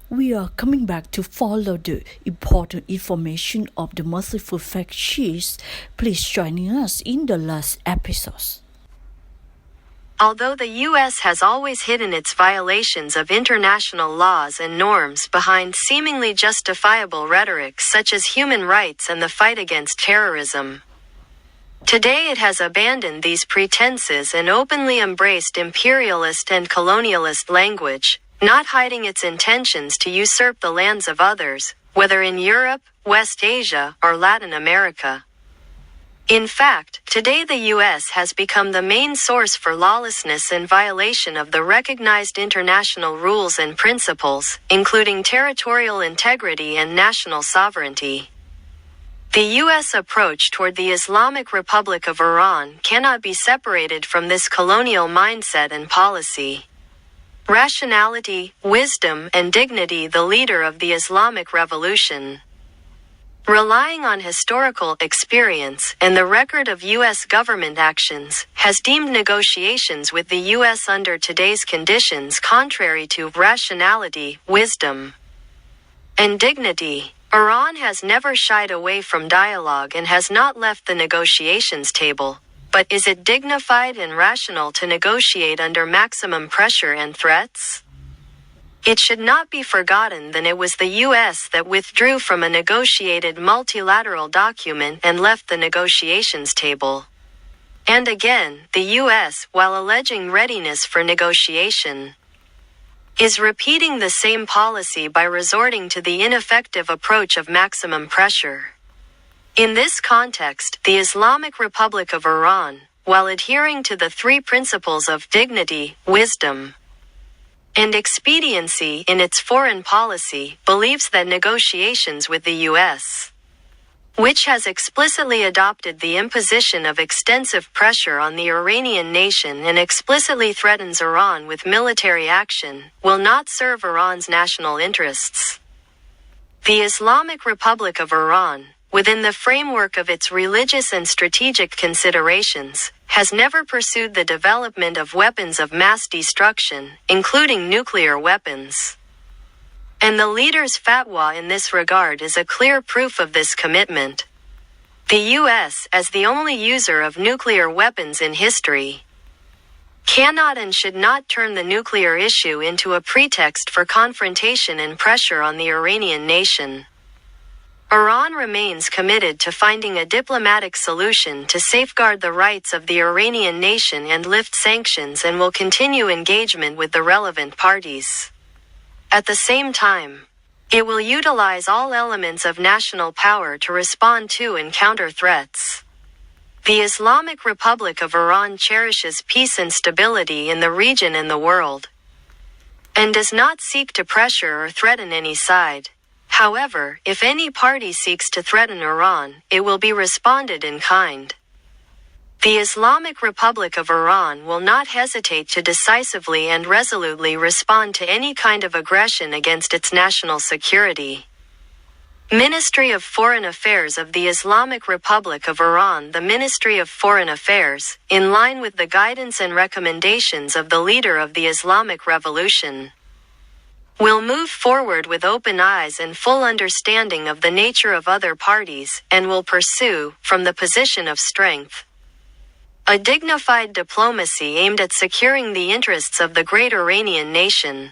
We are coming back to follow the important information of the Merciful Fact Sheets. Please join us in the last episodes. Although the U.S. has always hidden its violations of international laws and norms behind seemingly justifiable rhetoric such as human rights and the fight against terrorism, today it has abandoned these pretenses and openly embraced imperialist and colonialist language, not hiding its intentions to usurp the lands of others, whether in Europe, West Asia, or Latin America. In fact, today the U.S. has become the main source for lawlessness and violation of the recognized international rules and principles, including territorial integrity and national sovereignty. The U.S. approach toward the Islamic Republic of Iran cannot be separated from this colonial mindset and policy. Rationality, wisdom, and dignity. The leader of the Islamic Revolution, relying on historical experience and the record of U.S. government actions, has deemed negotiations with the U.S. under today's conditions contrary to rationality, wisdom, and dignity. Iran has never shied away from dialogue and has not left the negotiations table. But is it dignified and rational to negotiate under maximum pressure and threats? It should not be forgotten that it was the U.S. that withdrew from a negotiated multilateral document and left the negotiations table. And again, the U.S., while alleging readiness for negotiation, is repeating the same policy by resorting to the ineffective approach of maximum pressure. In this context, the Islamic Republic of Iran, while adhering to the three principles of dignity, wisdom, and expediency in its foreign policy, believes that negotiations with the U.S., which has explicitly adopted the imposition of extensive pressure on the Iranian nation and explicitly threatens Iran with military action, will not serve Iran's national interests. The Islamic Republic of Iran, within the framework of its religious and strategic considerations, has never pursued the development of weapons of mass destruction, including nuclear weapons. And the leader's fatwa in this regard is a clear proof of this commitment. The U.S., as the only user of nuclear weapons in history, cannot and should not turn the nuclear issue into a pretext for confrontation and pressure on the Iranian nation. Iran remains committed to finding a diplomatic solution to safeguard the rights of the Iranian nation and lift sanctions, and will continue engagement with the relevant parties. At the same time, it will utilize all elements of national power to respond to and counter threats. The Islamic Republic of Iran cherishes peace and stability in the region and the world, and does not seek to pressure or threaten any side. However, if any party seeks to threaten Iran, it will be responded in kind. The Islamic Republic of Iran will not hesitate to decisively and resolutely respond to any kind of aggression against its national security. Ministry of Foreign Affairs of the Islamic Republic of Iran. The Ministry of Foreign Affairs, in line with the guidance and recommendations of the leader of the Islamic Revolution, will move forward with open eyes and full understanding of the nature of other parties, and will pursue, from the position of strength, a dignified diplomacy aimed at securing the interests of the great Iranian nation.